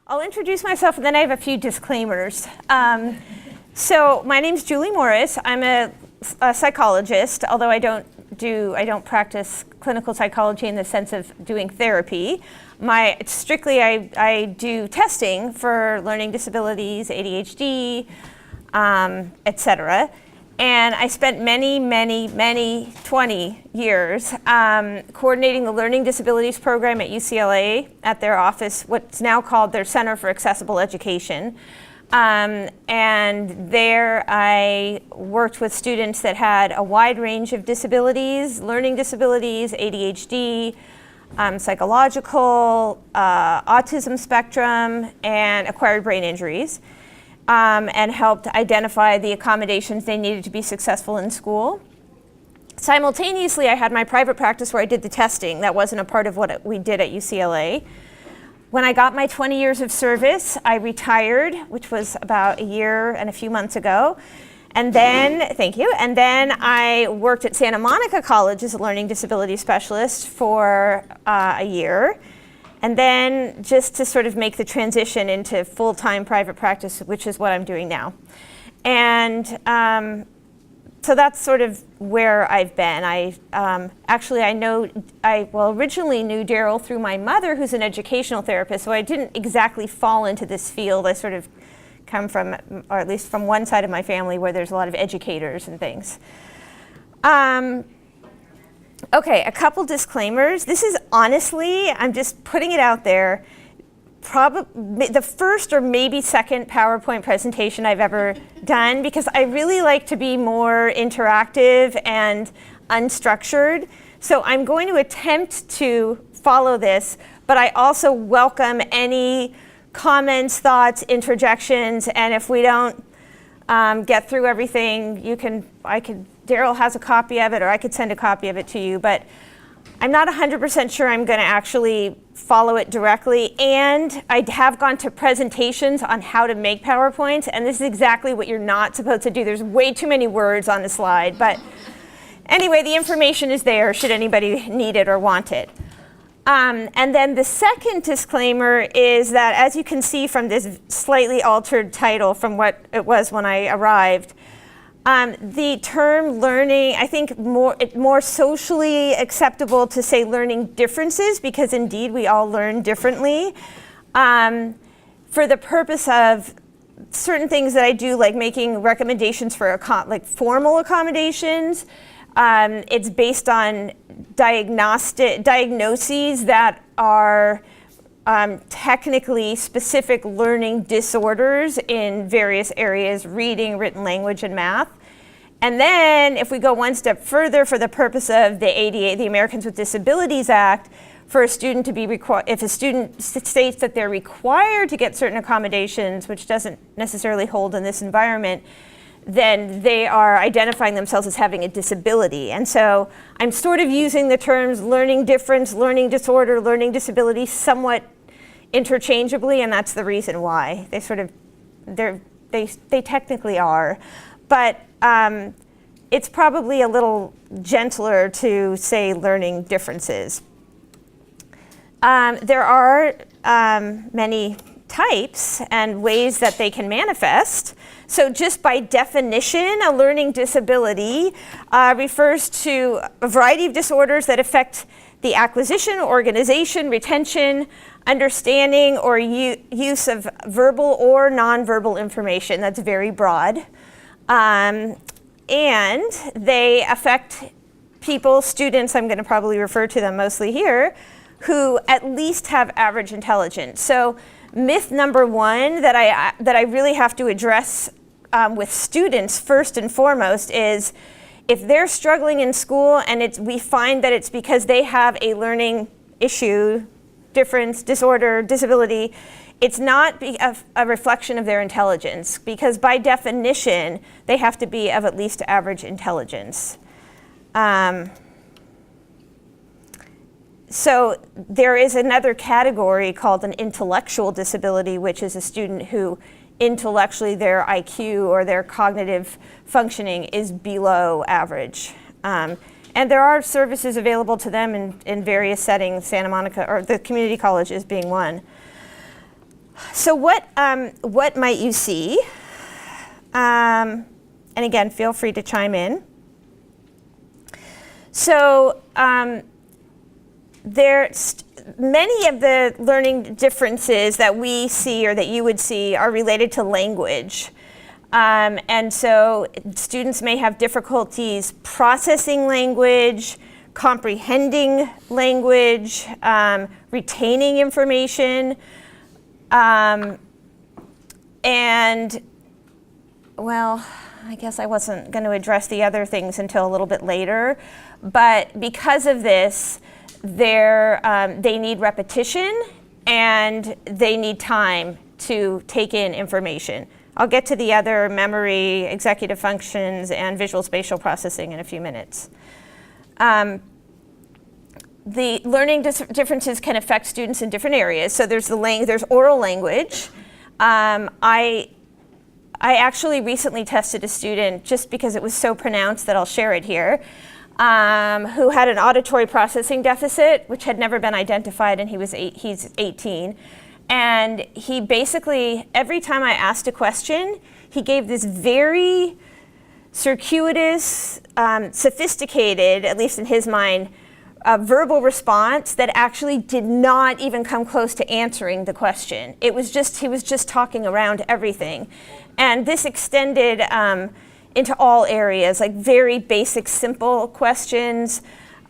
I'll introduce myself and then I have a few disclaimers. So my name's Julie Morris. I'm a psychologist, although I don't practice clinical psychology in the sense of doing therapy. I do testing for learning disabilities, ADHD, etc. And I spent many 20 years coordinating the Learning Disabilities program at UCLA at their office, what's now called their Center for Accessible Education. And there I worked with students that had a wide range of disabilities, learning disabilities, ADHD, psychological, autism spectrum, and acquired brain injuries. And helped identify the accommodations they needed to be successful in school. Simultaneously, I had my private practice where I did the testing. That wasn't a part of what we did at UCLA. When I got my 20 years of service, I retired, which was about a year and a few months ago. And then, thank you, and then I worked at Santa Monica College as a learning disability specialist for a year. And then just to sort of make the transition into full-time private practice, which is what I'm doing now. And so that's sort of where I've been. I originally knew Daryl through my mother, who's an educational therapist, so I didn't exactly fall into this field. I sort of come from, or at least from one side of my family where there's a lot of educators and things. Okay, a couple disclaimers. This is honestly, I'm just putting it out there, probably the first or maybe second PowerPoint presentation I've ever done, because I really like to be more interactive and unstructured. So I'm going to attempt to follow this, but I also welcome any comments, thoughts, interjections, and if we don't get through everything, Daryl has a copy of it, or I could send a copy of it to you, but I'm not 100% sure I'm going to actually follow it directly. And I have gone to presentations on how to make PowerPoints, and this is exactly what you're not supposed to do. There's way too many words on the slide, but anyway, the information is there should anybody need it or want it. And then the second disclaimer is that, as you can see from this slightly altered title from what it was when I arrived, the term learning, I think it's more socially acceptable to say learning differences, because indeed we all learn differently. For the purpose of certain things that I do, like making recommendations for formal accommodations, it's based on diagnoses that are technically specific learning disorders in various areas, reading, written language, and math. And then if we go one step further, for the purpose of the ADA, the Americans with Disabilities Act, for a student to be if a student states that they're required to get certain accommodations, which doesn't necessarily hold in this environment, then they are identifying themselves as having a disability. And so I'm sort of using the terms learning difference, learning disorder, learning disability somewhat interchangeably, and that's the reason why. They technically are. But it's probably a little gentler to say learning differences. There are many types and ways that they can manifest. So just by definition, a learning disability refers to a variety of disorders that affect the acquisition, organization, retention, understanding, or use of verbal or nonverbal information. That's very broad. And they affect people, students, I'm going to probably refer to them mostly here, who at least have average intelligence. So myth number one that I really have to address with students first and foremost is, if they're struggling in school and we find that it's because they have a learning issue, difference, disorder, disability, it's not a reflection of their intelligence, because by definition, they have to be of at least average intelligence. So there is another category called an intellectual disability, which is a student who intellectually their IQ or their cognitive functioning is below average. And there are services available to them in various settings, Santa Monica, or the community college is being one. So what might you see? And again, feel free to chime in. So many of the learning differences that we see or that you would see are related to language. And so students may have difficulties processing language, comprehending language, retaining information, and, well, I guess I wasn't going to address the other things until a little bit later, but because of this, they need repetition and they need time to take in information. I'll get to the other memory, executive functions, and visual spatial processing in a few minutes. The learning differences can affect students in different areas. So there's oral language. I actually recently tested a student just because it was so pronounced that I'll share it here, who had an auditory processing deficit, which had never been identified, and he's 18. And he basically, every time I asked a question, he gave this very circuitous, sophisticated, at least in his mind, verbal response that actually did not even come close to answering the question. He was just talking around everything. And this extended into all areas, like very basic, simple questions.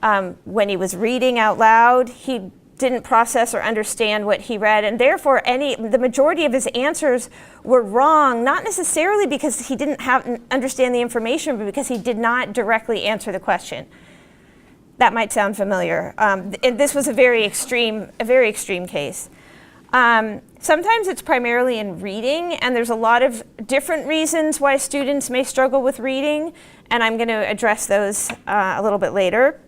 When he was reading out loud, he didn't process or understand what he read, and therefore the majority of his answers were wrong, not necessarily because he didn't understand the information, but because he did not directly answer the question. That might sound familiar. And this was a very extreme case. Sometimes it's primarily in reading, and there's a lot of different reasons why students may struggle with reading, and I'm going to address those a little bit later.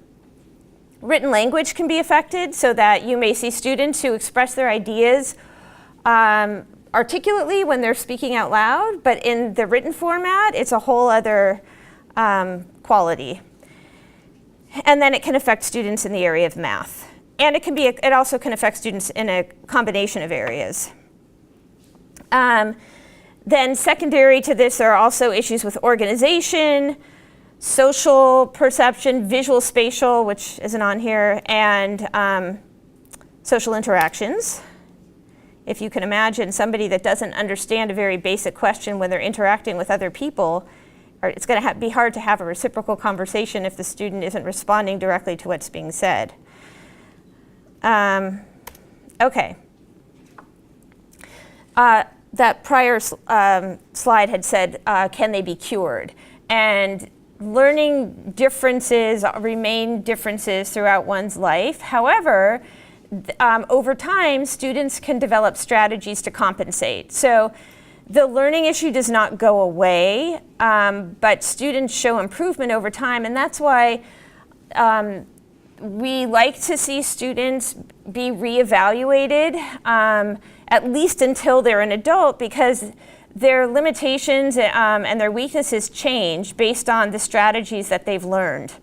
Written language can be affected, so that you may see students who express their ideas articulately when they're speaking out loud, but in the written format, it's a whole other quality. And then it can affect students in the area of math. And it also can affect students in a combination of areas. Then secondary to this are also issues with organization, social perception, visual spatial, which isn't on here, and social interactions. If you can imagine somebody that doesn't understand a very basic question when they're interacting with other people, it's going to be hard to have a reciprocal conversation if the student isn't responding directly to what's being said. Okay. That prior slide had said, can they be cured? And learning differences remain differences throughout one's life. However, over time, students can develop strategies to compensate. So the learning issue does not go away, but students show improvement over time, and that's why we like to see students be reevaluated, at least until they're an adult, because their limitations and their weaknesses change based on the strategies that they've learned.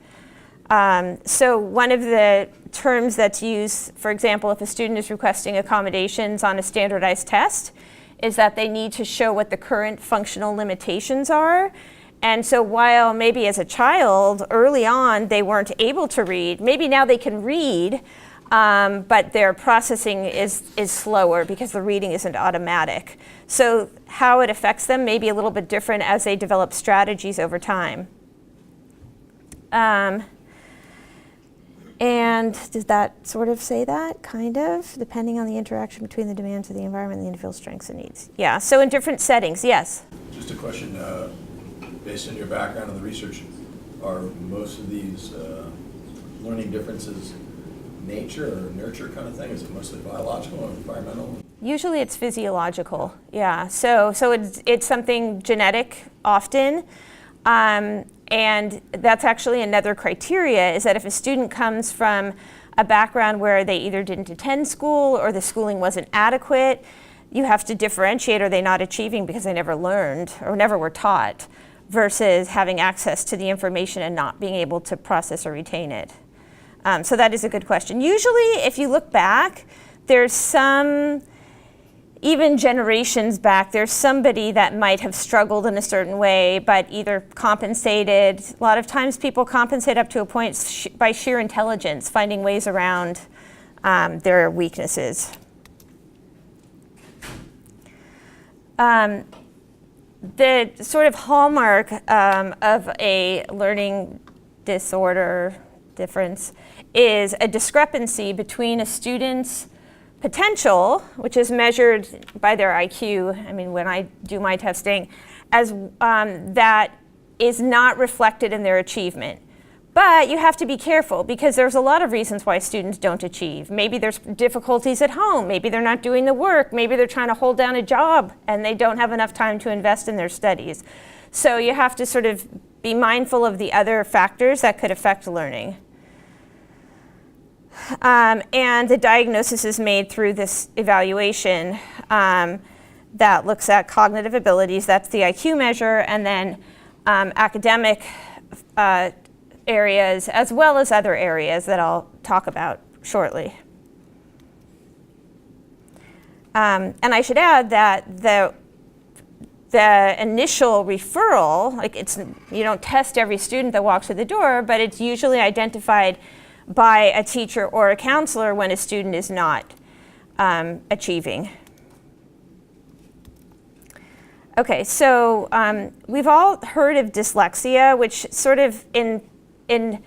So one of the terms that's used, for example, if a student is requesting accommodations on a standardized test, is that they need to show what the current functional limitations are. And so while maybe as a child, early on, they weren't able to read, maybe now they can read, but their processing is slower because the reading isn't automatic. So how it affects them may be a little bit different as they develop strategies over time. And does that sort of say that? Kind of, depending on the interaction between the demands of the environment and the individual strengths and needs. Yeah, so in different settings, yes? Just a question, based on your background in the research, are most of these learning differences nature or nurture kind of thing? Is it mostly biological or environmental? Usually it's physiological, yeah. So it's something genetic often. And that's actually another criteria, is that if a student comes from a background where they either didn't attend school or the schooling wasn't adequate, you have to differentiate, are they not achieving because they never learned or never were taught, versus having access to the information and not being able to process or retain it. So that is a good question. Usually, if you look back, there's some even generations back, there's somebody that might have struggled in a certain way, but either compensated. A lot of times people compensate up to a point by sheer intelligence, finding ways around their weaknesses. The sort of hallmark of a learning disorder difference is a discrepancy between a student's potential, which is measured by their IQ, I mean, when I do my testing, as that is not reflected in their achievement. But you have to be careful because there's a lot of reasons why students don't achieve. Maybe there's difficulties at home, maybe they're not doing the work, maybe they're trying to hold down a job and they don't have enough time to invest in their studies. So you have to sort of be mindful of the other factors that could affect learning. And the diagnosis is made through this evaluation that looks at cognitive abilities, that's the IQ measure, and then academic areas as well as other areas that I'll talk about shortly. And I should add that the initial referral, like you don't test every student that walks through the door, but it's usually identified by a teacher or a counselor when a student is not achieving. Okay, so we've all heard of dyslexia, which sort of in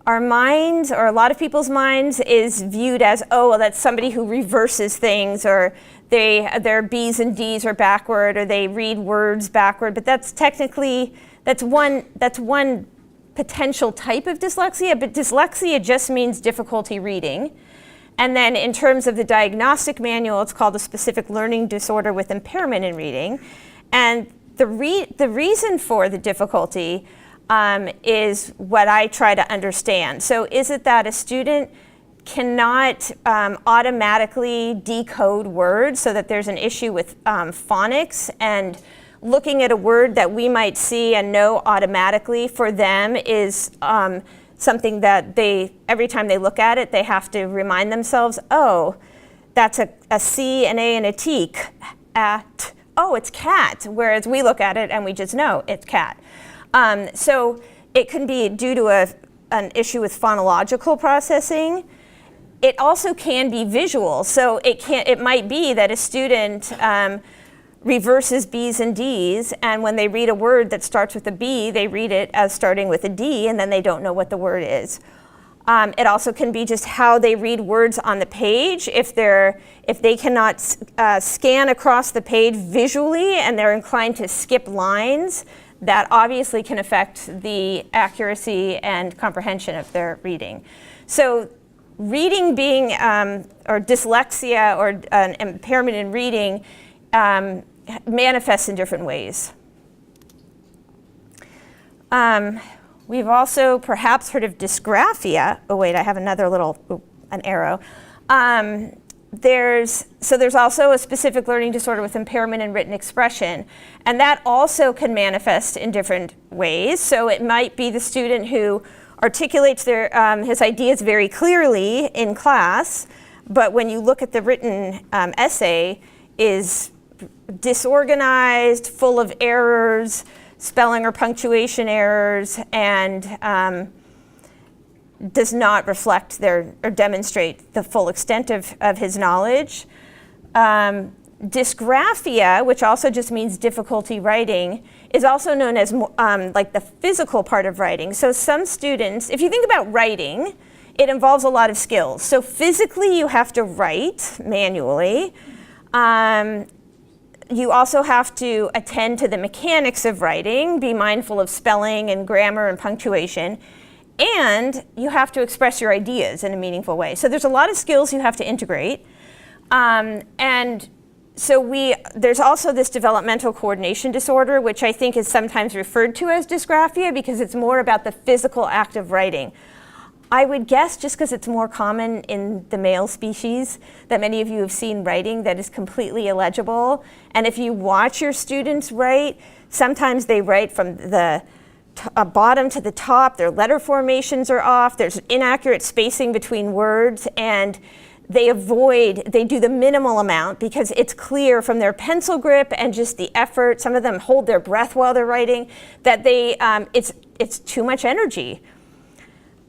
our minds, or a lot of people's minds, is viewed as, oh, well, that's somebody who reverses things, or their B's and D's are backward, or they read words backward. But that's technically, that's one potential type of dyslexia, but dyslexia just means difficulty reading. And then in terms of the diagnostic manual, it's called a specific learning disorder with impairment in reading. And the reason for the difficulty is what I try to understand. So is it that a student cannot automatically decode words, so that there's an issue with phonics, and looking at a word that we might see and know automatically for them is something that every time they look at it, they have to remind themselves, oh, that's a C, an A, and a T. Oh, it's cat, whereas we look at it and we just know it's cat. So it can be due to an issue with phonological processing. It also can be visual. So it might be that a student reverses B's and D's, and when they read a word that starts with a B, they read it as starting with a D, and then they don't know what the word is. It also can be just how they read words on the page. If they cannot scan across the page visually and they're inclined to skip lines, that obviously can affect the accuracy and comprehension of their reading. So reading being, or dyslexia, or an impairment in reading, manifests in different ways. We've also perhaps heard of dysgraphia. Oh wait, I have another an arrow. There's also a specific learning disorder with impairment in written expression, and that also can manifest in different ways. So it might be the student who articulates his ideas very clearly in class, but when you look at the written essay, is disorganized, full of errors, spelling or punctuation errors, and does not reflect or demonstrate the full extent of his knowledge. Dysgraphia, which also just means difficulty writing, is also known as like the physical part of writing. So some students, if you think about writing, it involves a lot of skills. So physically you have to write manually. You also have to attend to the mechanics of writing, be mindful of spelling and grammar and punctuation, and you have to express your ideas in a meaningful way. So there's a lot of skills you have to integrate. And so there's also this developmental coordination disorder, which I think is sometimes referred to as dysgraphia because it's more about the physical act of writing. I would guess, just because it's more common in the male species, that many of you have seen writing that is completely illegible. And if you watch your students write, sometimes they write from the bottom to the top, their letter formations are off, there's inaccurate spacing between words, and They do the minimal amount because it's clear from their pencil grip and just the effort. Some of them hold their breath while they're writing, that it's too much energy.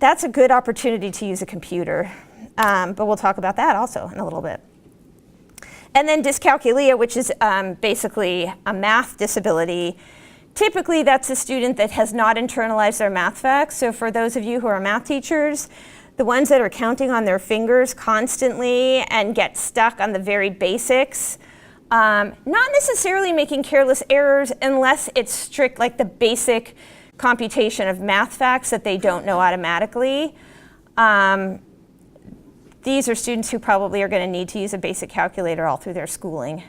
That's a good opportunity to use a computer, but we'll talk about that also in a little bit. And then dyscalculia, which is basically a math disability. Typically, that's a student that has not internalized their math facts. So for those of you who are math teachers, the ones that are counting on their fingers constantly and get stuck on the very basics, not necessarily making careless errors unless it's strict, like the basic computation of math facts that they don't know automatically. These are students who probably are going to need to use a basic calculator all through their schooling,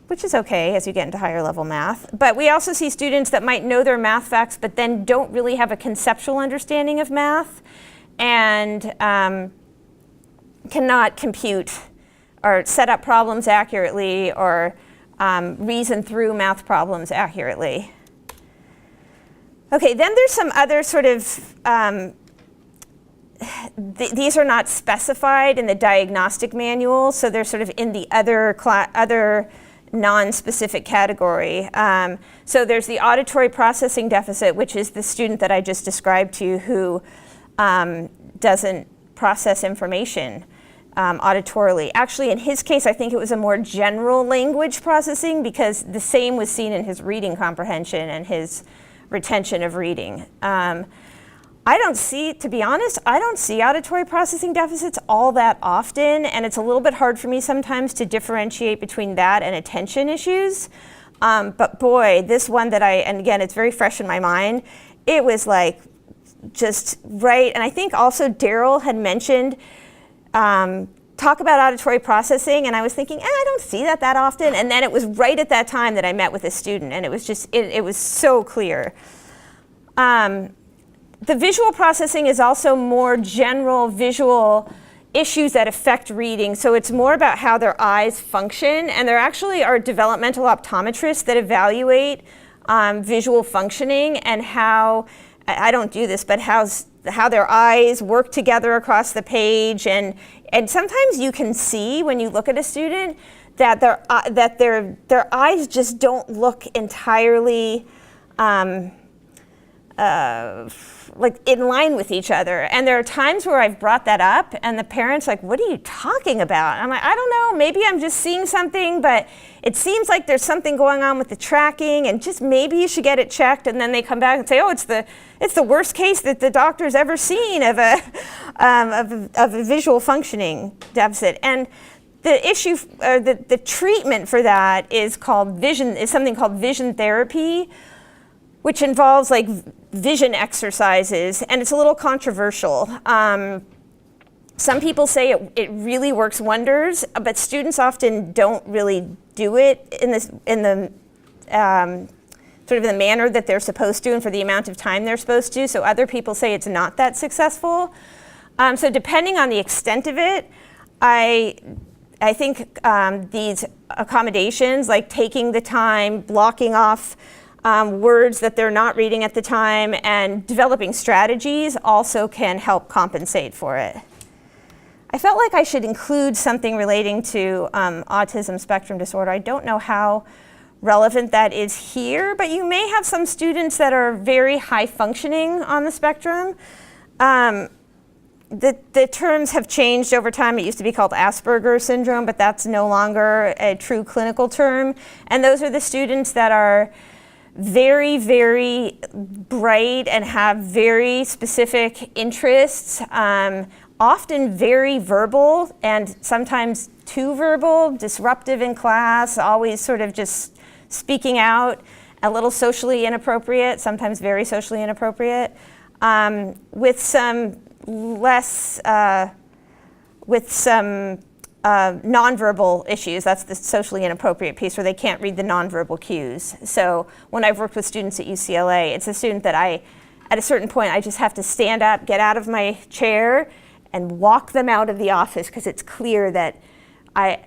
which is okay as you get into higher level math. But we also see students that might know their math facts but then don't really have a conceptual understanding of math and cannot compute or set up problems accurately or reason through math problems accurately. Okay, then there's some other sort of, these are not specified in the diagnostic manual, so they're sort of in the other non-specific category. So there's the auditory processing deficit, which is the student that I just described to you who doesn't process information auditorily. Actually, in his case, I think it was a more general language processing because the same was seen in his reading comprehension and his retention of reading. To be honest, I don't see auditory processing deficits all that often, and it's a little bit hard for me sometimes to differentiate between that and attention issues. But boy, this one that and again, it's very fresh in my mind, it was like just right. And I think also Daryl had mentioned, talk about auditory processing, and I was thinking, I don't see that often. And then it was right at that time that I met with a student, and it was just, it was so clear. The visual processing is also more general visual issues that affect reading. So it's more about how their eyes function, and there actually are developmental optometrists that evaluate visual functioning and how, I don't do this, but how their eyes work together across the page. And sometimes you can see when you look at a student that their eyes just don't look entirely like in line with each other. And there are times where I've brought that up and the parents are like, what are you talking about? And I'm like, I don't know, maybe I'm just seeing something, but it seems like there's something going on with the tracking and just maybe you should get it checked. And then they come back and say, oh, it's the worst case that the doctor's ever seen of a visual functioning deficit. And the issue, the treatment for that is something called vision therapy, which involves like vision exercises, and it's a little controversial. Some people say it really works wonders, but students often don't really do it in the sort of the manner that they're supposed to and for the amount of time they're supposed to. So other people say it's not that successful. So depending on the extent of it, I think these accommodations, like taking the time, blocking off words that they're not reading at the time, and developing strategies also can help compensate for it. I felt like I should include something relating to autism spectrum disorder. I don't know how relevant that is here, but you may have some students that are very high functioning on the spectrum. The terms have changed over time. It used to be called Asperger's syndrome, but that's no longer a true clinical term. And those are the students that are very, very bright and have very specific interests, often very verbal and sometimes too verbal, disruptive in class, always sort of just speaking out, a little socially inappropriate, sometimes very socially inappropriate, with some nonverbal issues. That's the socially inappropriate piece where they can't read the nonverbal cues. So when I've worked with students at UCLA, it's a student that at a certain point, I just have to stand up, get out of my chair, and walk them out of the office because it's clear that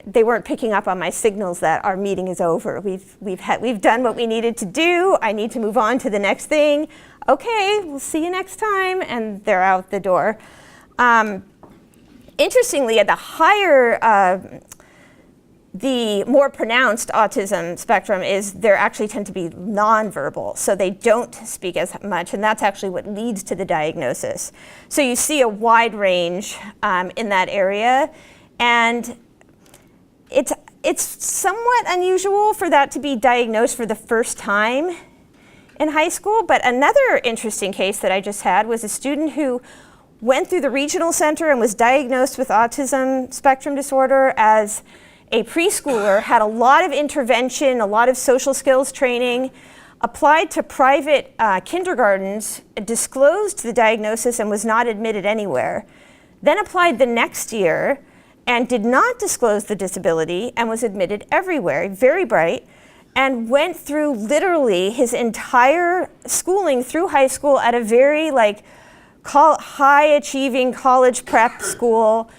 they weren't picking up on my signals that our meeting is over. We've done what we needed to do. I need to move on to the next thing. Okay, we'll see you next time, and they're out the door. Interestingly, at the higher, the more pronounced autism spectrum is they actually tend to be nonverbal, so they don't speak as much, and that's actually what leads to the diagnosis. So you see a wide range in that area, and it's somewhat unusual for that to be diagnosed for the first time in high school. But another interesting case that I just had was a student who went through the regional center and was diagnosed with autism spectrum disorder as a preschooler, had a lot of intervention, a lot of social skills training, applied to private kindergartens, disclosed the diagnosis and was not admitted anywhere, then applied the next year and did not disclose the disability and was admitted everywhere, very bright, and went through literally his entire schooling through high school at a very high achieving college prep school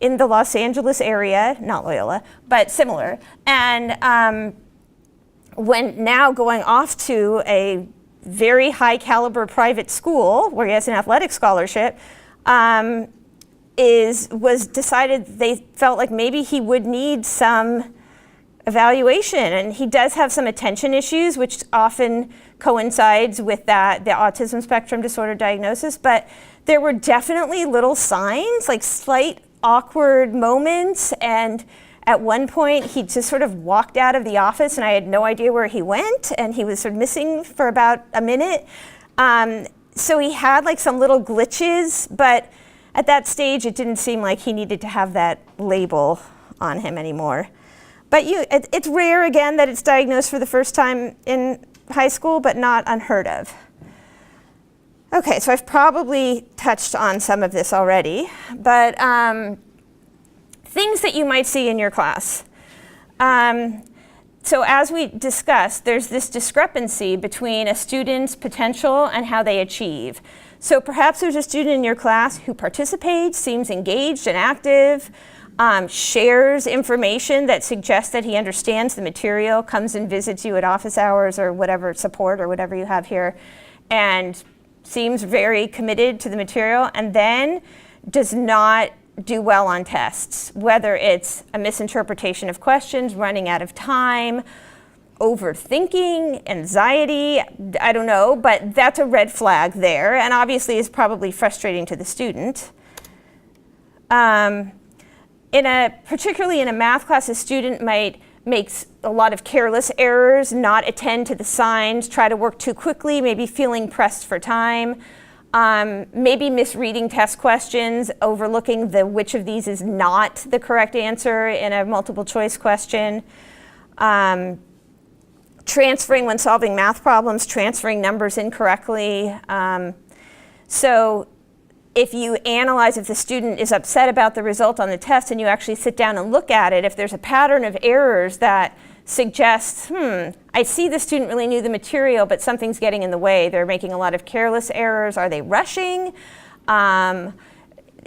in the Los Angeles area, not Loyola, but similar. And when now going off to a very high caliber private school where he has an athletic scholarship, was decided they felt like maybe he would need some evaluation, and he does have some attention issues, which often coincides with that, the autism spectrum disorder diagnosis, but there were definitely little signs, like slight awkward moments, and at one point he just sort of walked out of the office and I had no idea where he went, and he was sort of missing for about a minute. So he had like some little glitches, but at that stage it didn't seem like he needed to have that label on him anymore. But it's rare, again, that it's diagnosed for the first time in high school, but not unheard of. Okay, so I've probably touched on some of this already, but things that you might see in your class. So as we discussed, there's this discrepancy between a student's potential and how they achieve. So perhaps there's a student in your class who participates, seems engaged and active, shares information that suggests that he understands the material, comes and visits you at office hours or whatever support or whatever you have here, and seems very committed to the material, and then does not do well on tests, whether it's a misinterpretation of questions, running out of time, overthinking, anxiety, I don't know, but that's a red flag there, and obviously is probably frustrating to the student. Particularly in a math class, a student might make a lot of careless errors, not attend to the signs, try to work too quickly, maybe feeling pressed for time, maybe misreading test questions, overlooking which of these is not the correct answer in a multiple choice question, transferring when solving math problems, transferring numbers incorrectly. So if you analyze if the student is upset about the result on the test and you actually sit down and look at it, if there's a pattern of errors that suggests, I see the student really knew the material, but something's getting in the way. They're making a lot of careless errors. Are they rushing?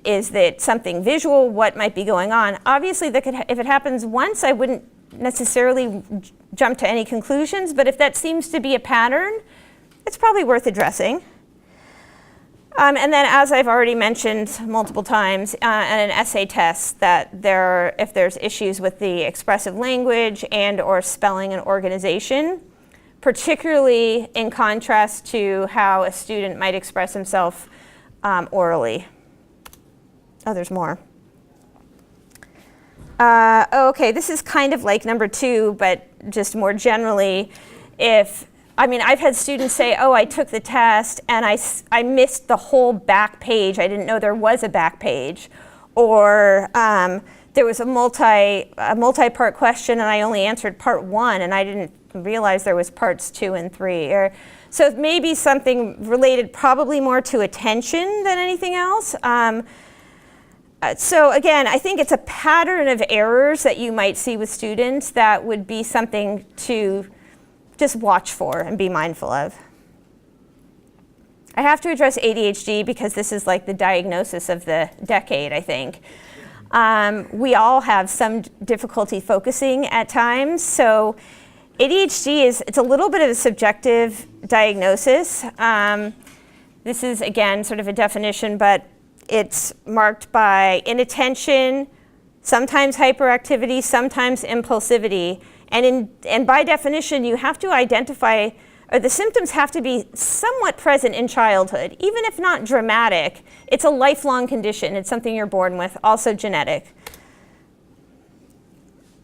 Is that something visual? What might be going on? Obviously, if it happens once, I wouldn't necessarily jump to any conclusions, but if that seems to be a pattern, it's probably worth addressing. And then, as I've already mentioned multiple times, in an essay test, that if there's issues with the expressive language and or spelling and organization, particularly in contrast to how a student might express himself orally. Oh, there's more. Okay, this is kind of like number 2, but just more generally, I've had students say, I took the test and I missed the whole back page. I didn't know there was a back page. Or there was a multi-part question and I only answered part 1 and I didn't realize there was parts 2 and 3. So maybe something related probably more to attention than anything else. So again, I think it's a pattern of errors that you might see with students that would be something to just watch for and be mindful of. I have to address ADHD because this is like the diagnosis of the decade, I think. We all have some difficulty focusing at times, so ADHD it's a little bit of a subjective diagnosis. This is, again, sort of a definition, but It's marked by inattention, sometimes hyperactivity, sometimes impulsivity. And by definition, you have to identify, or the symptoms have to be somewhat present in childhood, even if not dramatic. It's a lifelong condition. It's something you're born with, also genetic.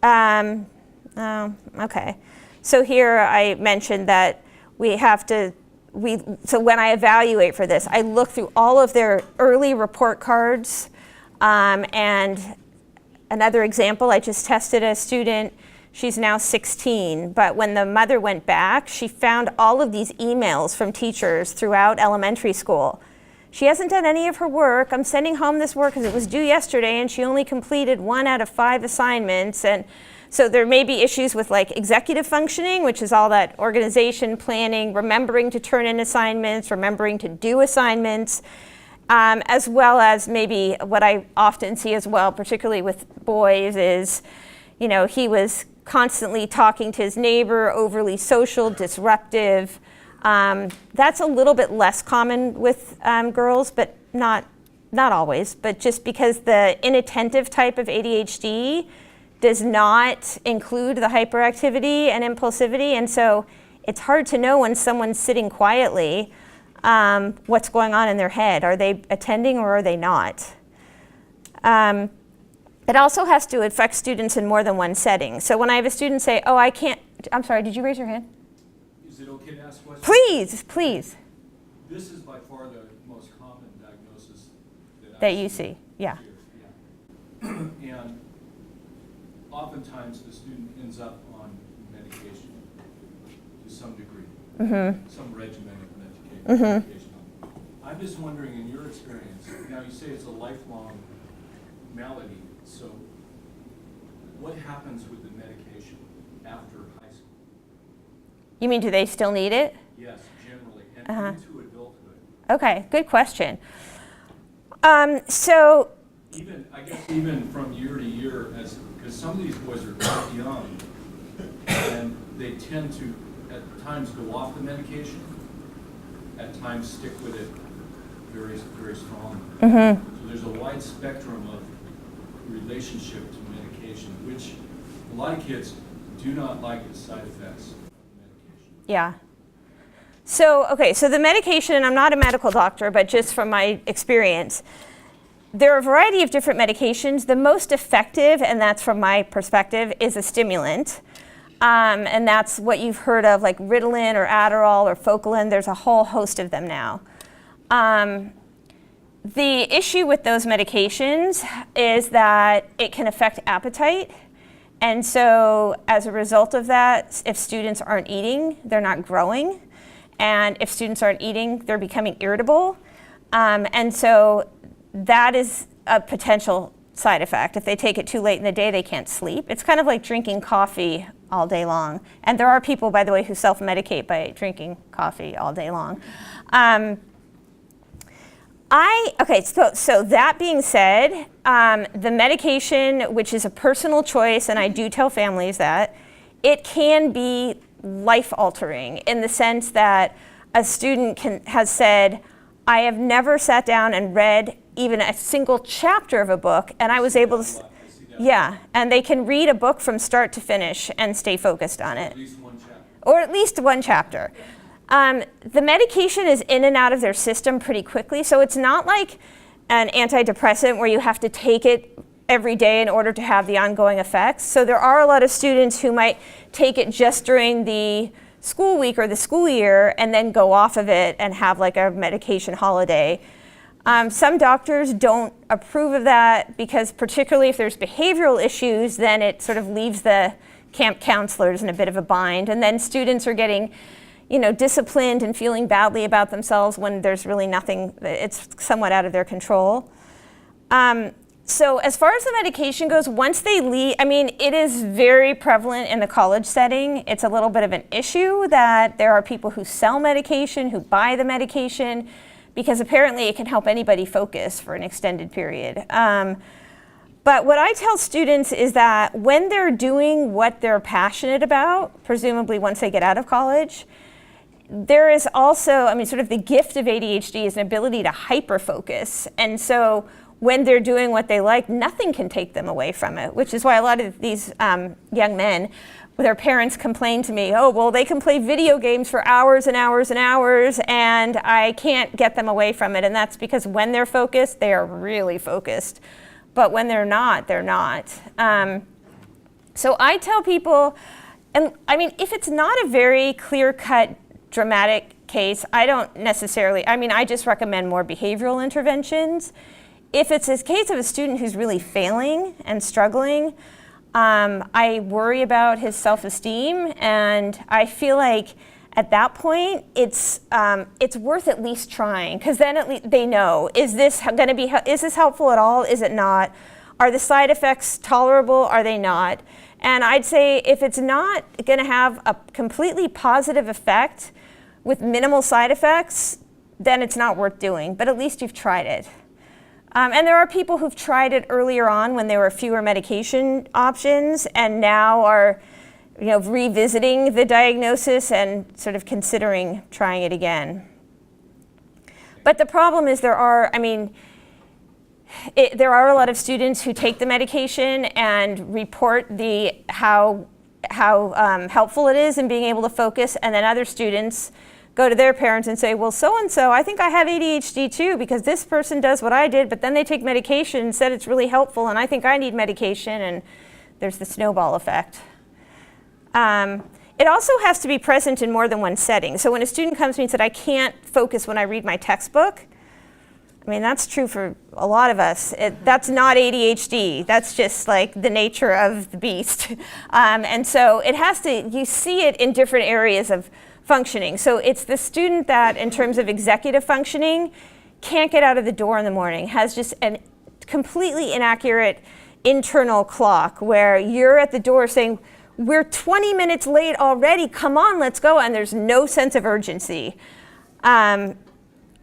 Okay. So here I mentioned that so when I evaluate for this, I look through all of their early report cards. And another example, I just tested a student. She's now 16, but when the mother went back, she found all of these emails from teachers throughout elementary school. She hasn't done any of her work. I'm sending home this work because it was due yesterday, and she only completed 1 out of 5 assignments. And so there may be issues with like executive functioning, which is all that organization, planning, remembering to turn in assignments, remembering to do assignments, as well as maybe what I often see as well, particularly with boys, is, he was constantly talking to his neighbor, overly social, disruptive. That's a little bit less common with girls, but not always. But just because the inattentive type of ADHD does not include the hyperactivity and impulsivity, and so it's hard to know when someone's sitting quietly what's going on in their head. Are they attending or are they not? It also has to affect students in more than one setting. So when I have a student say, oh, I can't, I'm sorry, did you raise your hand? Is it okay to ask questions? Please, please. This is by far the most common diagnosis that you see, yeah. Yeah. And oftentimes the student ends up on medication to some degree, some regimen of medication. I'm just wondering, in your experience, now you say it's a lifelong malady, so what happens with the medication after high school? You mean, do they still need it? Yes, generally, and into adulthood. Okay, good question. So Even from year to year, because some of these boys are quite young, and they tend to at times go off the medication, at times stick with it very, very strongly. So there's a wide spectrum of relationship to medication, which a lot of kids do not like the side effects of medication. yeah. So, okay, so the medication, and I'm not a medical doctor, but just from my experience, there are a variety of different medications. The most effective, and that's from my perspective, is a stimulant. And that's what you've heard of, like Ritalin or Adderall or Focalin. There's a whole host of them now. The issue with those medications is that it can affect appetite. And so as a result of that, if students aren't eating, they're not growing. And if students aren't eating, they're becoming irritable. And so that is a potential side effect. If they take it too late in the day, they can't sleep. It's kind of like drinking coffee all day long. And there are people, by the way, who self-medicate by drinking coffee all day long. So that being said, the medication, which is a personal choice, and I do tell families that, it can be life-altering in the sense that a student has said, I have never sat down and read even a single chapter of a book, and I was able to, yeah, and they can read a book from start to finish and stay focused on it. At least one chapter. Or at least one chapter. The medication is in and out of their system pretty quickly, so it's not like an antidepressant where you have to take it every day in order to have the ongoing effects. So there are a lot of students who might take it just during the school week or the school year and then go off of it and have like a medication holiday. Some doctors don't approve of that because particularly if there's behavioral issues, then it sort of leaves the camp counselors in a bit of a bind. And then students are getting, disciplined and feeling badly about themselves when there's really nothing, it's somewhat out of their control. So as far as the medication goes, once they leave, it is very prevalent in the college setting. It's a little bit of an issue that there are people who sell medication, who buy the medication, because apparently it can help anybody focus for an extended period. But what I tell students is that when they're doing what they're passionate about, presumably once they get out of college, there is also, I mean, sort of the gift of ADHD is an ability to hyper-focus. And so when they're doing what they like, nothing can take them away from it, which is why a lot of these young men, their parents complain to me, oh, well, they can play video games for hours and hours and hours, and I can't get them away from it. And that's because when they're focused, they are really focused. But when they're not, they're not. So I tell people, and I mean, if it's not a very clear-cut, dramatic case, I don't necessarily, I mean, I just recommend more behavioral interventions. If it's a case of a student who's really failing and struggling, I worry about his self-esteem, and I feel like at that point it's worth at least trying, because then at least they know, is this helpful at all? Is it not? Are the side effects tolerable? Are they not? And I'd say if it's not going to have a completely positive effect with minimal side effects, then it's not worth doing, but at least you've tried it. And there are people who've tried it earlier on when there were fewer medication options and now are, revisiting the diagnosis and sort of considering trying it again. But the problem is there are a lot of students who take the medication and report how helpful it is in being able to focus, and then other students go to their parents and say, well, so-and-so, I think I have ADHD too, because this person does what I did, but then they take medication and said it's really helpful, and I think I need medication, and there's the snowball effect. It also has to be present in more than one setting. So when a student comes to me and said, I can't focus when I read my textbook, I mean, that's true for a lot of us. That's not ADHD. That's just like the nature of the beast. And so you see it in different areas of functioning. So it's the student that, in terms of executive functioning, can't get out of the door in the morning, has just a completely inaccurate internal clock where you're at the door saying, we're 20 minutes late already, come on, let's go, and there's no sense of urgency. I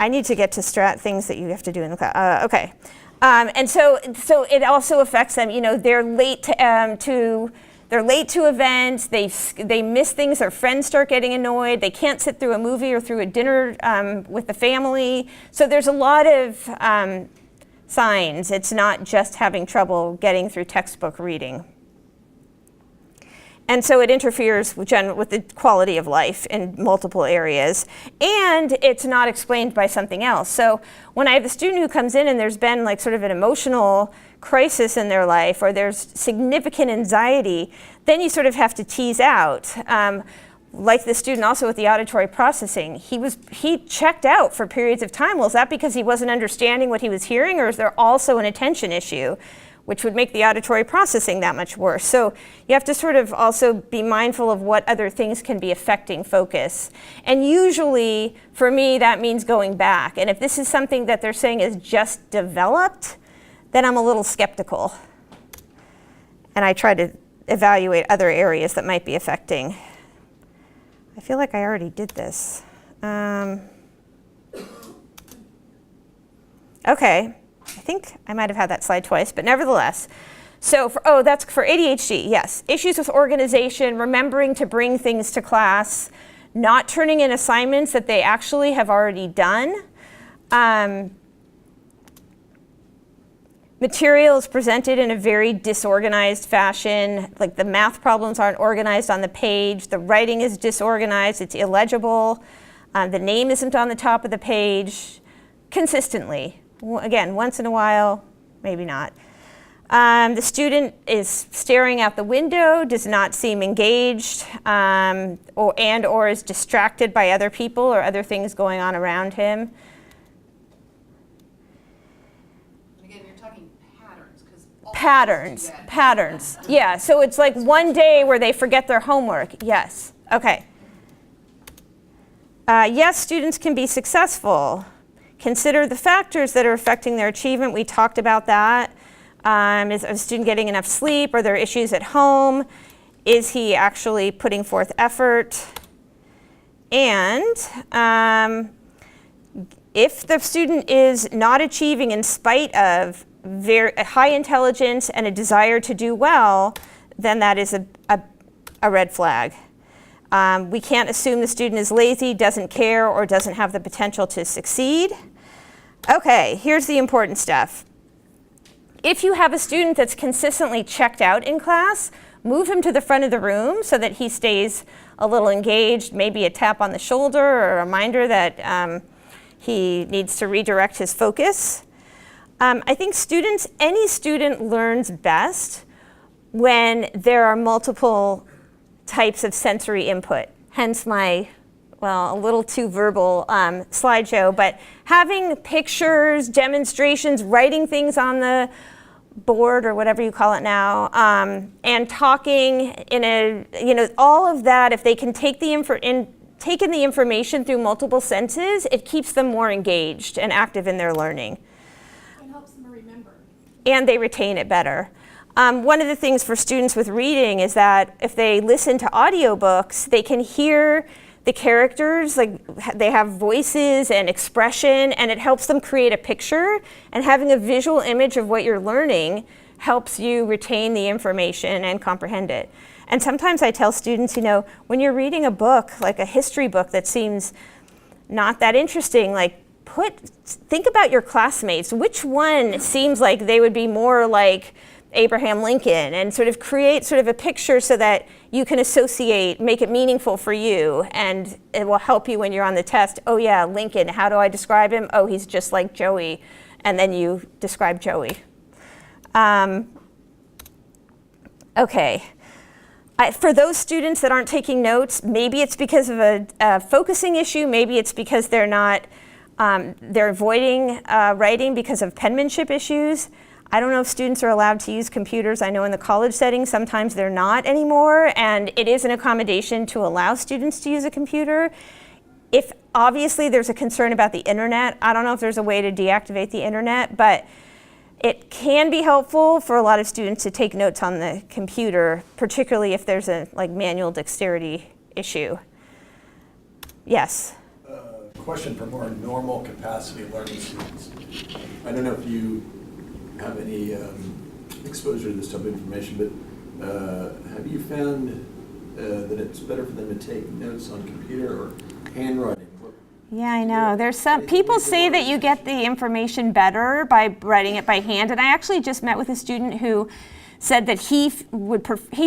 need to get to things that you have to do in the class. Okay. And so it also affects them. They're late to events. They miss things. Their friends start getting annoyed. They can't sit through a movie or through a dinner with the family. So there's a lot of signs. It's not just having trouble getting through textbook reading. And so it interferes with the quality of life in multiple areas. And it's not explained by something else. So when I have a student who comes in and there's been like sort of an emotional crisis in their life, or there's significant anxiety, then you sort of have to tease out. Like the student also with the auditory processing, he checked out for periods of time. Well, is that because he wasn't understanding what he was hearing, or is there also an attention issue, which would make the auditory processing that much worse? So you have to sort of also be mindful of what other things can be affecting focus. And usually, for me, that means going back. And if this is something that they're saying is just developed, then I'm a little skeptical. And I try to evaluate other areas that might be affecting. I feel like I already did this. Okay. I think I might have had that slide twice, but nevertheless. So that's for ADHD, yes. Issues with organization, remembering to bring things to class, not turning in assignments that they actually have already done. Material is presented in a very disorganized fashion, like the math problems aren't organized on the page, the writing is disorganized, it's illegible, the name isn't on the top of the page, consistently. Again, once in a while, maybe not. The student is staring out the window, does not seem engaged, or is distracted by other people or other things going on around him. Again, you're talking patterns, because Patterns. Yeah, so it's like one day where they forget their homework. Yes. Okay. Yes, students can be successful. Consider the factors that are affecting their achievement. We talked about that. Is a student getting enough sleep? Are there issues at home? Is he actually putting forth effort? And if the student is not achieving in spite of very high intelligence and a desire to do well, then that is a red flag. We can't assume the student is lazy, doesn't care, or doesn't have the potential to succeed. Okay, here's the important stuff. If you have a student that's consistently checked out in class, move him to the front of the room so that he stays a little engaged, maybe a tap on the shoulder or a reminder that he needs to redirect his focus. I think any student learns best when there are multiple types of sensory input, hence my, well, a little too verbal slideshow, but having pictures, demonstrations, writing things on the board or whatever you call it now, and talking all of that, if they can take in the information through multiple senses, it keeps them more engaged and active in their learning. It helps them remember. And they retain it better. One of the things for students with reading is that if they listen to audiobooks, they can hear the characters, like they have voices and expression, and it helps them create a picture, and having a visual image of what you're learning helps you retain the information and comprehend it. And sometimes I tell students, when you're reading a book, like a history book that seems not that interesting, think about your classmates. Which one seems like they would be more like Abraham Lincoln, and sort of create a picture so that you can associate, make it meaningful for you, and it will help you when you're on the test. Oh yeah, Lincoln, how do I describe him? Oh, he's just like Joey, and then you describe Joey. Okay. For those students that aren't taking notes, maybe it's because of a focusing issue, maybe it's because they're avoiding writing because of penmanship issues. I don't know if students are allowed to use computers. I know in the college setting, sometimes they're not anymore, and it is an accommodation to allow students to use a computer. If obviously there's a concern about the internet, I don't know if there's a way to deactivate the internet, but it can be helpful for a lot of students to take notes on the computer, particularly if there's a manual dexterity issue. Yes? Question for more normal capacity learning students. I don't know if you have any exposure to this type of information, but have you found that it's better for them to take notes on computer or handwriting? Yeah, I know. There's some people say that you get the information better by writing it by hand, and I actually just met with a student who said that he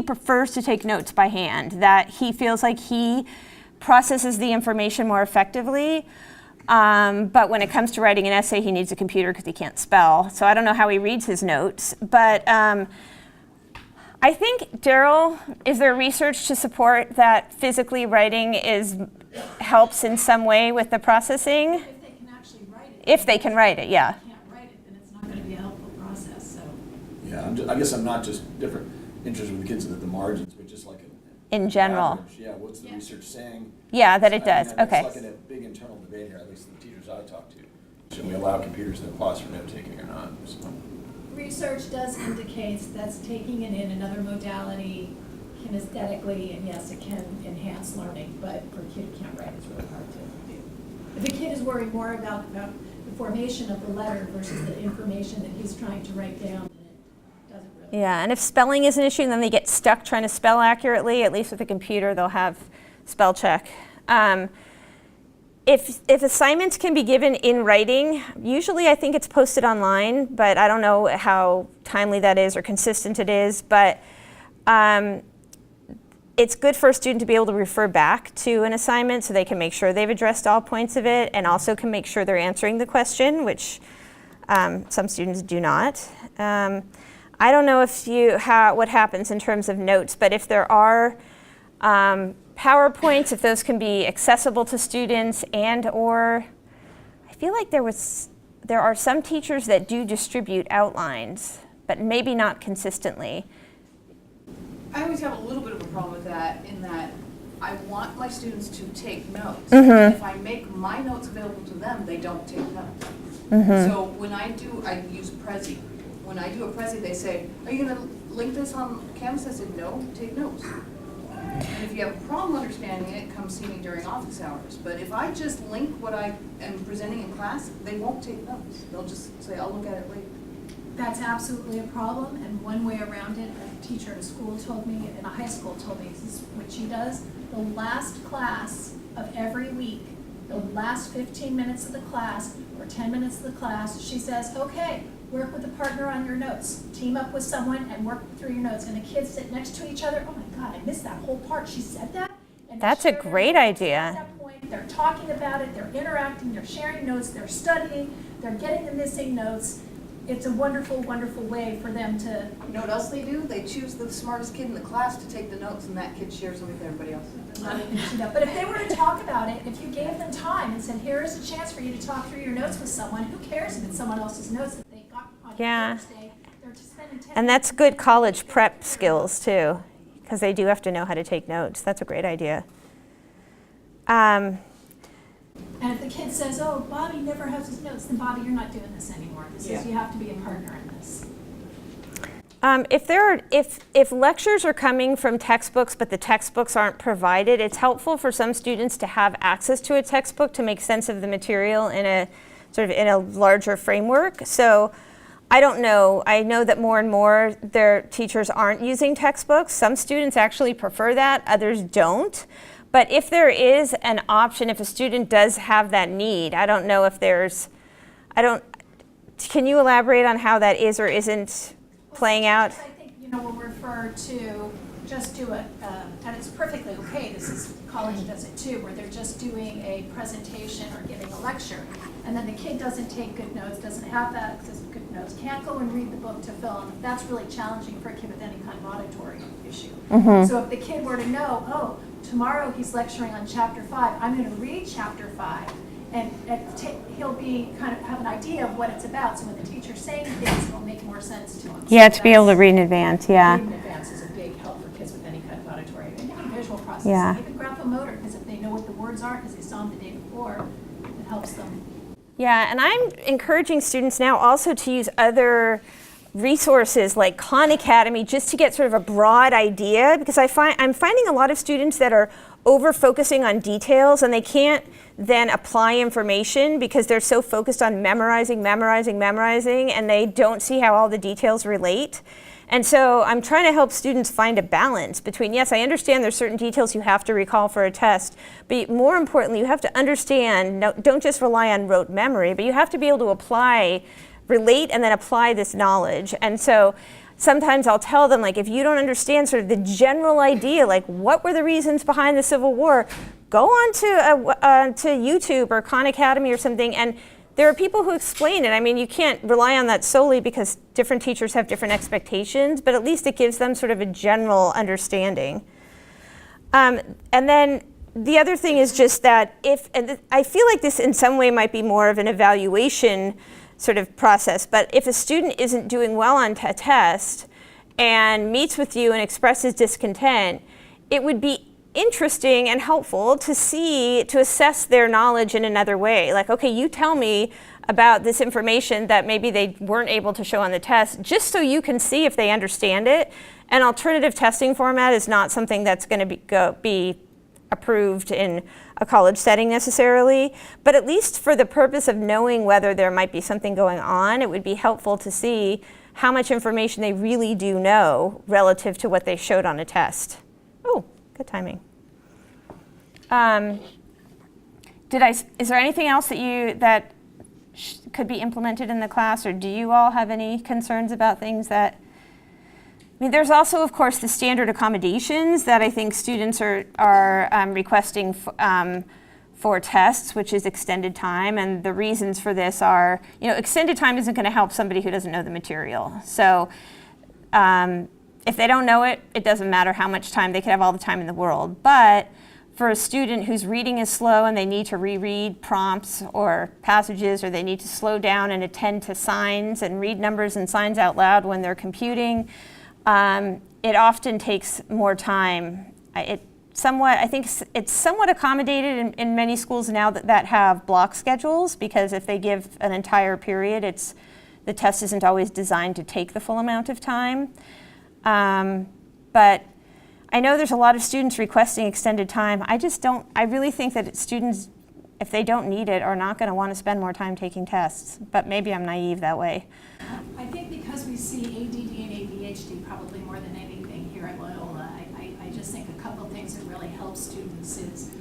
prefers to take notes by hand, that he feels like he processes the information more effectively. But when it comes to writing an essay, he needs a computer because he can't spell. So I don't know how he reads his notes. But I think, Daryl, is there research to support that physically writing helps in some way with the processing? If they can actually write it. If they can write it, yeah. If they can't write it, then it's not going to be a helpful process. So. Yeah, I guess I'm not just interested with the kids at the margins, but just in general. Average. Yeah, what's the research saying? Yeah, that it does. Okay. It's like a big internal debate here, at least the teachers I talk to. Should we allow computers in the class for note taking or not? So. Research does indicate that's taking it in another modality kinesthetically, and yes, it can enhance learning, but for a kid who can't write, it's really hard to do. If a kid is worried more about the formation of the letter versus the information that he's trying to write down, then it doesn't really. Yeah, and if spelling is an issue, then they get stuck trying to spell accurately. At least with a computer, they'll have spell check. If assignments can be given in writing, usually I think it's posted online, but I don't know how timely that is or consistent it is. But it's good for a student to be able to refer back to an assignment so they can make sure they've addressed all points of it, and also can make sure they're answering the question, which some students do not. I don't know what happens in terms of notes, but if there are PowerPoints, if those can be accessible to students, or I feel like there are some teachers that do distribute outlines, but maybe not consistently. I always have a little bit of a problem with that, in that I want my students to take notes. Mm-hmm. If I make my notes available to them, they don't take notes. Mm-hmm. So when I use Prezi. When I do a Prezi, they say, are you gonna link this on Canvas? I said, no, take notes. And if you have a problem understanding it, come see me during office hours. But if I just link what I am presenting in class, they won't take notes. They'll just say, I'll look at it later. That's absolutely a problem, and one way around it, a teacher at a school told me, in a high school told me, this is what she does. the last class of every week, the last 15 minutes of the class or 10 minutes of the class, she says, okay, work with a partner on your notes. Team up with someone and work through your notes. And the kids sit next to each other. Oh my God, I missed that whole part. She said that. And That's a great idea. At that point, they're talking about it, they're interacting, they're sharing notes, they're studying, they're getting the missing notes. It's a wonderful, wonderful way for them to. You know what else they do? They choose the smartest kid in the class to take the notes, and that kid shares them with everybody else. But if they were to talk about it, if you gave them time and said, here is a chance for you to talk through your notes with someone, who cares if it's someone else's notes that they got on Yeah. Thursday? They're just spending 10 And that's good college prep skills too, because they do have to know how to take notes. That's a great idea. And if the kid says, oh, Bobby never has his notes, then Bobby, you're not doing this anymore. This is, you have to be a partner in this. If lectures are coming from textbooks, but the textbooks aren't provided, it's helpful for some students to have access to a textbook to make sense of the material in a sort of in a larger framework. So I don't know. I know that more and more their teachers aren't using textbooks. Some students actually prefer that, others don't. But if there is an option, if a student does have that need, I don't know if there's, can you elaborate on how that is or isn't playing out? I think, we'll refer to just do and it's perfectly okay, college does it too, where they're just doing a presentation or giving a lecture. And then the kid doesn't take good notes, doesn't have access to good notes, can't go and read the book to fill in. That's really challenging for a kid with any kind of auditory issue. So if the kid were to know, oh, tomorrow he's lecturing on chapter 5, I'm going to read chapter 5, and he'll be kind of have an idea of what it's about. So when the teacher's saying things, it'll make more sense to him. Yeah, to be able to read in advance, yeah. Read in advance is a big help for kids with any kind of auditory and even visual processing, Yeah. even graphomotor, because if they know what the words are, because they saw them the day before, it helps them. Yeah, and I'm encouraging students now also to use other resources like Khan Academy just to get sort of a broad idea, because I'm finding a lot of students that are over focusing on details and they can't then apply information because they're so focused on memorizing, and they don't see how all the details relate. And so I'm trying to help students find a balance between, yes, I understand there's certain details you have to recall for a test, but more importantly, you have to understand, no, don't just rely on rote memory, but you have to be able to relate and then apply this knowledge. And so sometimes I'll tell them, like, if you don't understand sort of the general idea, like what were the reasons behind the Civil War, go on to YouTube or Khan Academy or something, and there are people who explain it. I mean, you can't rely on that solely because different teachers have different expectations, but at least it gives them sort of a general understanding. And then the other thing is just that I feel like this in some way might be more of an evaluation sort of process, but if a student isn't doing well on a test and meets with you and expresses discontent, it would be interesting and helpful to assess their knowledge in another way. Like, okay, you tell me about this information that maybe they weren't able to show on the test, just so you can see if they understand it. An alternative testing format is not something that's going to be approved in a college setting necessarily, but at least for the purpose of knowing whether there might be something going on, it would be helpful to see how much information they really do know relative to what they showed on a test. Oh, good timing. Is there anything else that could be implemented in the class, or do you all have any concerns about things that? I mean, there's also, of course, the standard accommodations that I think students are requesting for tests, which is extended time, and the reasons for this are, extended time isn't going to help somebody who doesn't know the material. So if they don't know it, it doesn't matter how much time. They could have all the time in the world. But for a student whose reading is slow and they need to reread prompts or passages, or they need to slow down and attend to signs and read numbers and signs out loud when they're computing, it often takes more time. I think it's somewhat accommodated in many schools now that have block schedules, because if they give an entire period, the test isn't always designed to take the full amount of time. But I know there's a lot of students requesting extended time. I really think that students, if they don't need it, are not going to want to spend more time taking tests. But maybe I'm naive that way. I think because we see ADD and ADHD probably more than anything here at Loyola, I just think a couple things are really help students is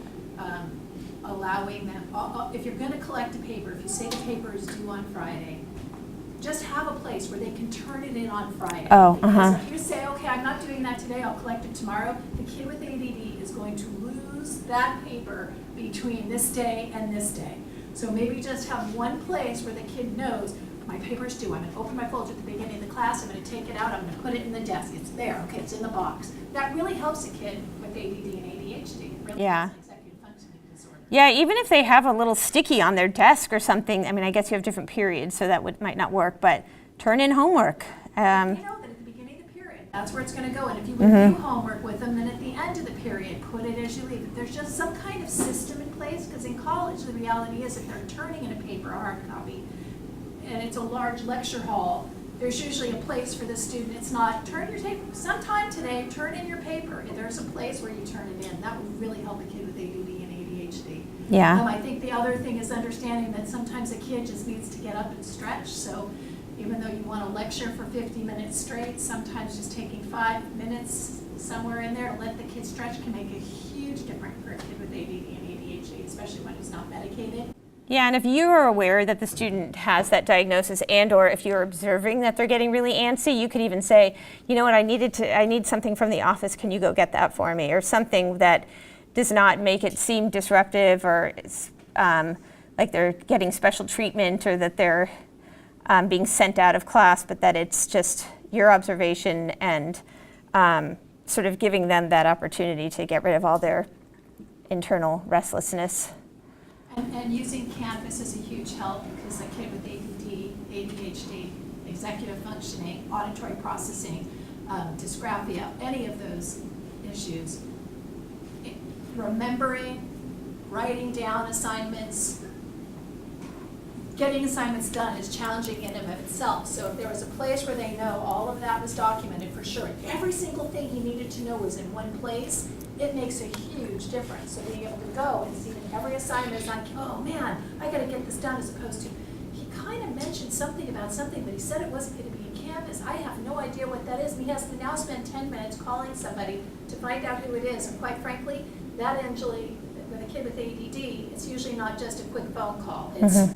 allowing them, if you're gonna collect a paper, if you say the paper is due on Friday, just have a place where they can turn it in on Friday. Oh, Because if you say, okay, I'm not doing that today, I'll collect it tomorrow, the kid with ADD is going to lose that paper between this day and this day. So maybe just have one place where the kid knows, my paper's due, I'm gonna open my folder at the beginning of the class, I'm gonna take it out, I'm gonna put it in the desk, it's there, okay, it's in the box. That really helps a kid with ADD and ADHD. It really Yeah. helps executive functioning disorder. Yeah, even if they have a little sticky on their desk or something, I mean, I guess you have different periods, so that might not work, but turn in homework. You know that at the beginning of the period, that's where it's gonna go, and if you review homework with them, then at the end of the period, put it as you leave. If there's just some kind of system in place, because in college, the reality is if they're turning in a paper, a hard copy, and it's a large lecture hall, there's usually a place for the student. It's not, turn your tape, sometime today, turn in your paper. If there's a place where you turn it in, that would really help a kid with ADD and ADHD. Yeah. I think the other thing is understanding that sometimes a kid just needs to get up and stretch, so even though you want to lecture for 50 minutes straight, sometimes just taking 5 minutes somewhere in there to let the kid stretch can make a huge difference for a kid with ADD and ADHD, especially when he's not medicated. Yeah, and if you are aware that the student has that diagnosis, and or if you're observing that they're getting really antsy, you could even say, you know what, I need something from the office, can you go get that for me? Or something that does not make it seem disruptive, or like they're getting special treatment, or that they're being sent out of class, but that it's just your observation and sort of giving them that opportunity to get rid of all their internal restlessness. And using Canvas is a huge help because a kid with ADD, ADHD, executive functioning, auditory processing, dysgraphia, any of those issues, remembering, writing down assignments, getting assignments done is challenging in and of itself. So if there was a place where they know all of that was documented for sure, every single thing he needed to know was in one place, it makes a huge difference. So being able to go and see that every assignment is like, oh man, I gotta get this done, as opposed to, he kind of mentioned something about something, but he said it wasn't gonna be in Canvas. I have no idea what that is. And he has to now spend 10 minutes calling somebody to find out who it is. And quite frankly, that usually, with a kid with ADD, it's usually not just a quick phone call. It's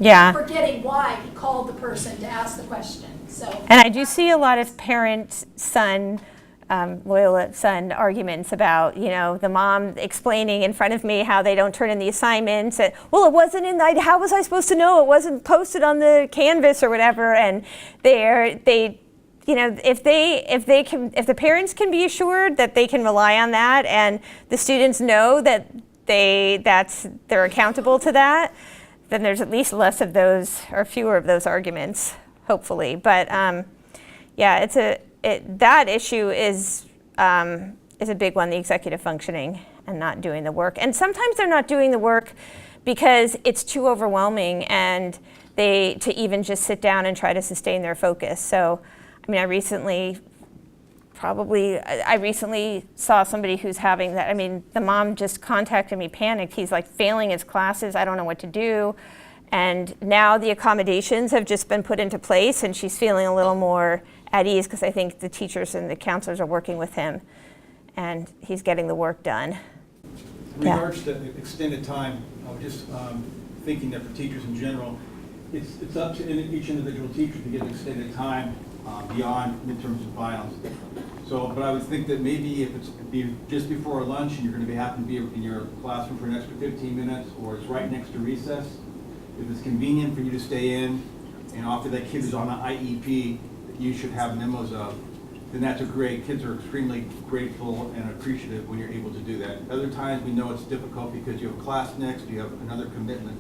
Yeah. forgetting why he called the person to ask the question. So. And I do see a lot of parent-son, loyal son arguments about, you know, the mom explaining in front of me how they don't turn in the assignments. And, well, it wasn't in the, how was I supposed to know? It wasn't posted on the Canvas or whatever. And they, you know, if the parents can be assured that they can rely on that, and the students know that they're accountable to that, then there's at least less of those, or fewer of those arguments, hopefully. But yeah, that issue is a big one, the executive functioning and not doing the work. And sometimes they're not doing the work because it's too overwhelming and to even just sit down and try to sustain their focus. So, I mean, I recently saw somebody who's having that. I mean, the mom just contacted me, panicked. He's like failing his classes. I don't know what to do. And now the accommodations have just been put into place, and she's feeling a little more at ease because I think the teachers and the counselors are working with him, and he's getting the work done. In regards to extended time, I was just thinking that for teachers in general, it's up to each individual teacher to get extended time beyond midterms and finals. So, but I would think that maybe if it's just before lunch and you're going to happen to be in your classroom for an extra 15 minutes, or it's right next to recess, if it's convenient for you to stay in, and after that kid is on an IEP that you should have memos of, then that's a great, kids are extremely grateful and appreciative when you're able to do that. Other times we know it's difficult because you have a class next, you have another commitment.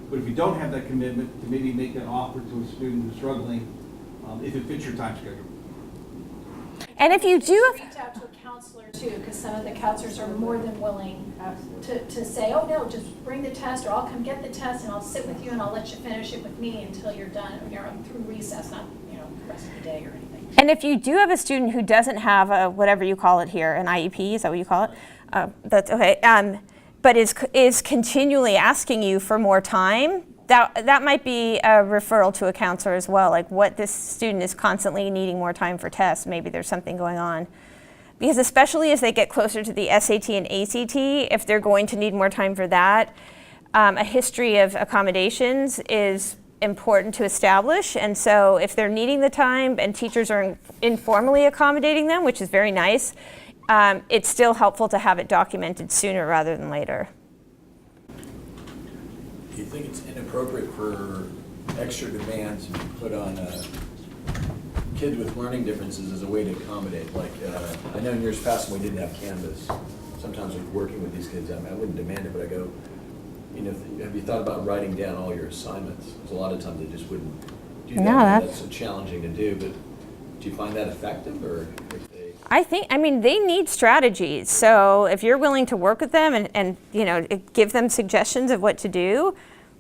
But if you don't have that commitment, to maybe make that offer to a student who's struggling, if it fits your time schedule. And if you do, Reach out to a counselor too, because some of the counselors are more than willing to say, oh no, just bring the test, or I'll come get the test and I'll sit with you and I'll let you finish it with me until you're done, you're through recess, not, you know, the rest of the day or anything. and if you do have a student who doesn't have a, whatever you call it here, an IEP, is that what you call it? That's okay. But is continually asking you for more time, that might be a referral to a counselor as well. Like, what this student is constantly needing more time for tests. Maybe there's something going on. because especially as they get closer to the SAT and ACT, if they're going to need more time for that, a history of accommodations is important to establish. And so if they're needing the time and teachers are informally accommodating them, which is very nice, it's still helpful to have it documented sooner rather than later. Do you think it's inappropriate for extra demands to be put on kids with learning differences as a way to accommodate? Like, I know in years past when we didn't have Canvas, sometimes with working with these kids, I wouldn't demand it, but I go, you know, have you thought about writing down all your assignments? Because a lot of times they just wouldn't do that. No, That's so challenging to do, but do you find that effective, or if they? I mean, they need strategies. So if you're willing to work with them and you know, give them suggestions of what to do,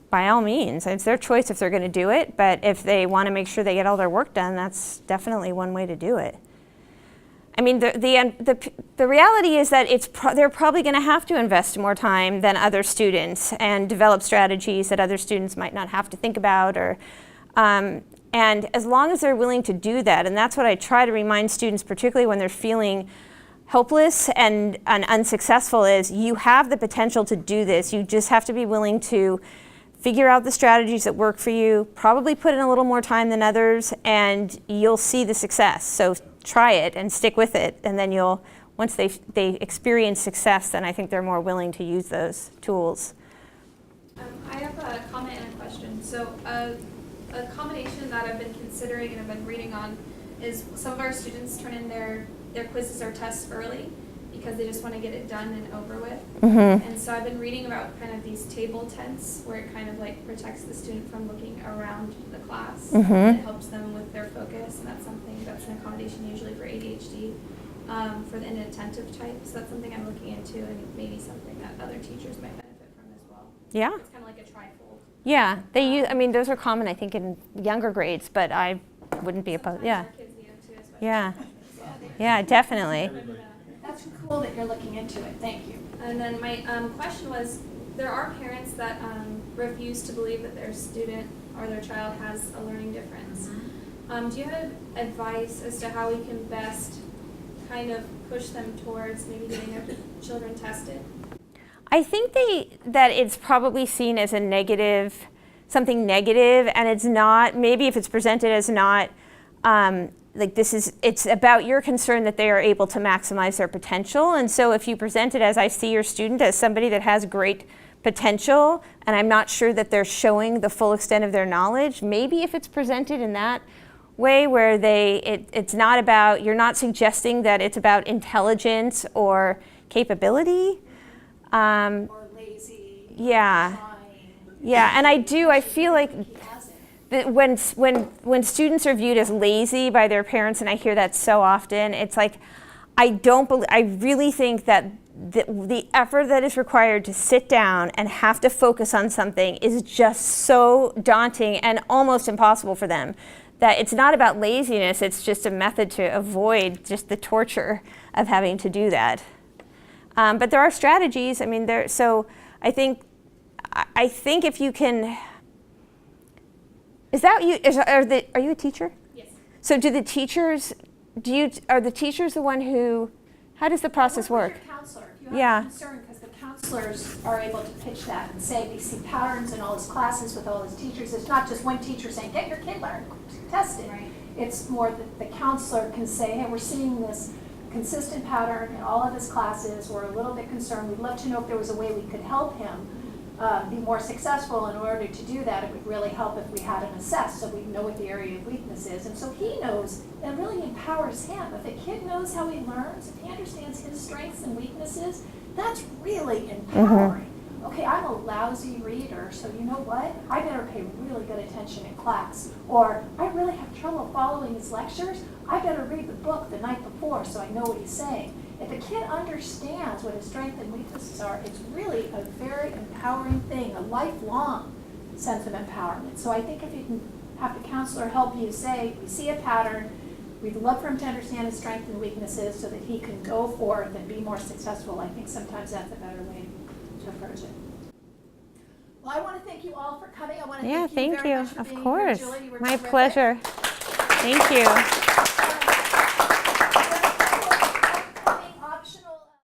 by all means. It's their choice if they're going to do it. But if they want to make sure they get all their work done, that's definitely one way to do it. I mean, the reality is that they're probably going to have to invest more time than other students and develop strategies that other students might not have to think about. And as long as they're willing to do that, and that's what I try to remind students, particularly when they're feeling hopeless and unsuccessful, is you have the potential to do this. You just have to be willing to figure out the strategies that work for you, probably put in a little more time than others, and you'll see the success. So try it and stick with it, and then once they experience success, then I think they're more willing to use those tools. I have a comment and a question. So a combination that I've been considering and I've been reading on is some of our students turn in their quizzes or tests early because they just want to get it done and over with. Mm-hmm. And so I've been reading about kind of these table tents where it kind of like protects the student from looking around the class. Mm-hmm. And it helps them with their focus, and that's an accommodation usually for ADHD, for the inattentive type. So that's something I'm looking into, and maybe something that other teachers might benefit from as well. Yeah. It's kind of like a trifold. Yeah, I mean, those are common, I think, in younger grades, but I wouldn't be opposed. Yeah. Sometimes our kids need them too, especially. Yeah. Yeah, definitely. That's cool that you're looking into it, thank you. And then my question was, there are parents that refuse to believe that their student or their child has a learning difference. Do you have advice as to how we can best kind of push them towards maybe getting their children tested? I think that it's probably seen as a negative, something negative, and it's not, maybe if it's presented as not, like it's about your concern that they are able to maximize their potential. And so if you present it as, I see your student as somebody that has great potential, and I'm not sure that they're showing the full extent of their knowledge, maybe if it's presented in that way where it's not about, you're not suggesting that it's about intelligence or capability. Or lazy. Yeah. Trying. Yeah, and I feel like He hasn't. that when students are viewed as lazy by their parents, and I hear that so often, it's like, I really think that the effort that is required to sit down and have to focus on something is just so daunting and almost impossible for them, that it's not about laziness, it's just a method to avoid just the torture of having to do that. But there are strategies. I mean, so I think if you can, are you a teacher? Yes. So are the teachers the one who, how does the process work? Your counselor, if you have Yeah. a concern, because the counselors are able to pitch that and say, we see patterns in all his classes with all his teachers. It's not just one teacher saying, get your kid learned, test it. Right. It's more that the counselor can say, hey, we're seeing this consistent pattern in all of his classes. We're a little bit concerned. We'd love to know if there was a way we could help him be more successful. In order to do that, it would really help if we had him assessed so we know what the area of weakness is. And so he knows, and really empowers him. If a kid knows how he learns, if he understands his strengths and weaknesses, that's really empowering. Okay, I'm a lousy reader, so you know what? I better pay really good attention in class. Or I really have trouble following his lectures. I better read the book the night before so I know what he's saying. If a kid understands what his strengths and weaknesses are, it's really a very empowering thing, a lifelong sense of empowerment. So I think if you can have the counselor help you say, we see a pattern, we'd love for him to understand his strengths and weaknesses so that he can go forth and be more successful. I think sometimes that's a better way to approach it. Well, I want to thank you all for coming. I want to Yeah, thank you thank very you. much for Of being course. here, Julie. You were My terrific. pleasure. Thank you.